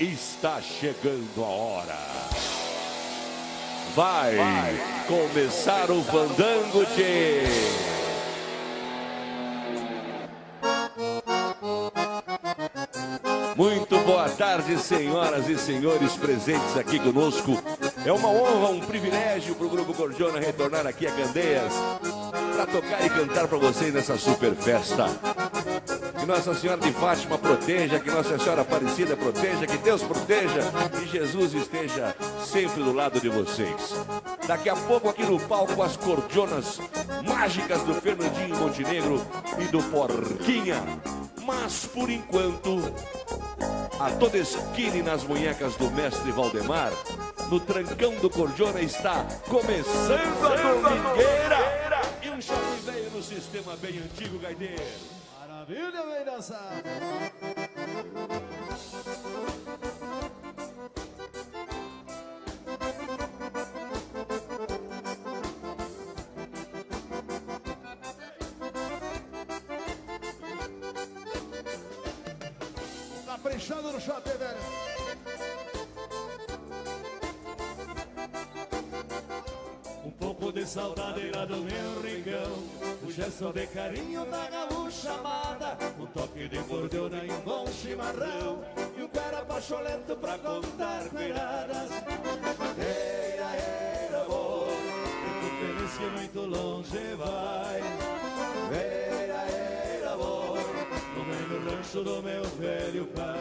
está chegando a hora. Vai começar o fandango, tchê. Muito boa tarde, senhoras e senhores presentes aqui conosco. É uma honra, um privilégio para o Grupo Gordiona retornar aqui a Candeias para tocar e cantar para vocês nessa super festa. Que Nossa Senhora de Fátima proteja, que Nossa Senhora Aparecida proteja, que Deus proteja e Jesus esteja sempre do lado de vocês. Daqui a pouco aqui no palco as cordionas mágicas do Fernandinho Montenegro e do Porquinha. Mas por enquanto, a toda esquina e nas munhecas do mestre Valdemar, no trancão do Cordiona está começando a domingueira e um shopping velho no sistema bem antigo, Gaideiro. Maravilha, bem dançado. Caprichando no shopping, velho. Um pouco de saudade lá do meu rincão, o gesto de carinho da gaúcha amada, um toque de cordiona e um bom chimarrão, e um cara pacholento pra contar cuiradas. Eira, amor, fico feliz que muito longe vai. Eira, amor, no meio do rancho do meu velho pai.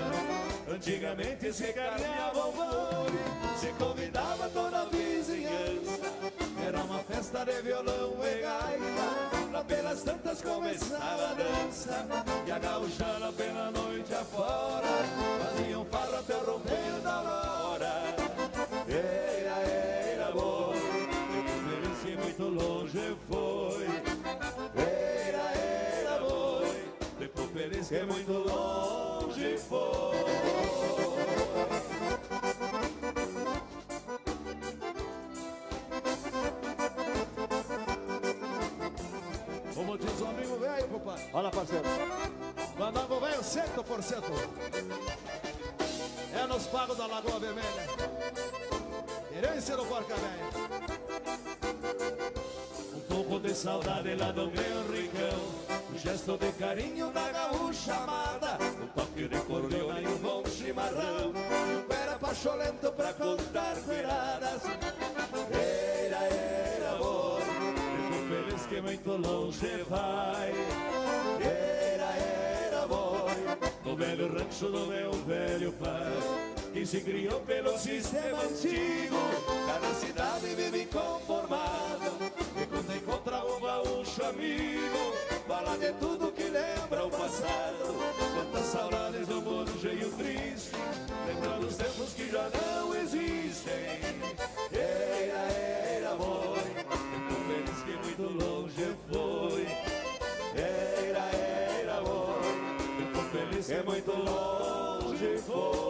Antigamente se carneava o boi, se convidava toda a vizinhança. Era uma festa de violão e gaita, lá pelas tantas começava a dança, e a gaúchada pela noite afora faziam farra até o romper da aurora. Eira, amor, fico feliz que muito longe foi. Eira, amor, fico feliz que muito longe foi. Como diz o amigo velho, compadre. Olha, parceiro. O amigo velho, 100%. É nos pagos da Lagoa Vermelha. Herência do Porca Velha. Um pouco de saudade lá do meu rincão, um gesto de carinho da gaúcha amada, um toque de cordiona e um bom chimarrão, e um pera pacholento pra contar cuiradas. Eira, amor, fico feliz que muito longe vai. Eira, amor, no velho rancho do meu velho pai, que se criou pelo sistema antigo, cada cidade vive conformado, e quando encontra um gaúcho amigo, fala de tudo que lembra o passado. Quantas saudades do mundo cheio triste, lembrando os tempos que já não existem. Eira, amor, fico feliz que muito longe foi. Eira, amor, fico feliz que muito longe foi.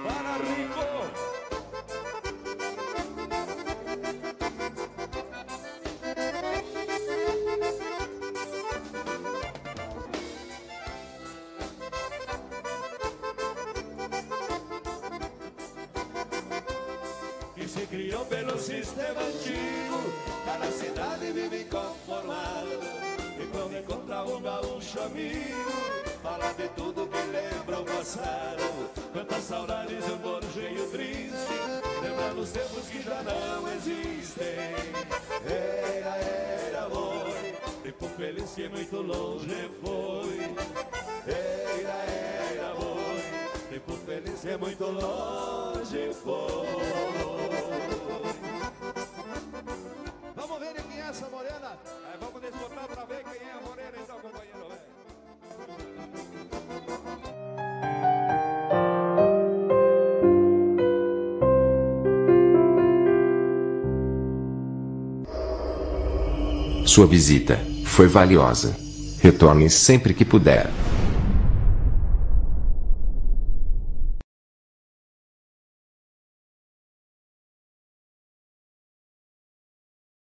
Para Rico! Que se criou pelo sistema antigo, cada cidade vive conformado, e quando encontra um gaúcho amigo, fala de tudo que lembra o passado. Quantas saudades um bolo cheio triste, lembrando os tempos que já não existem. Eira, amor, fico feliz que muito longe foi. Eira, amor, fico feliz que muito longe foi. Vamos ver quem é essa morena. Vamos desbotar pra ver quem é a morena então, companheiro, velho. Sua visita foi valiosa. Retorne sempre que puder.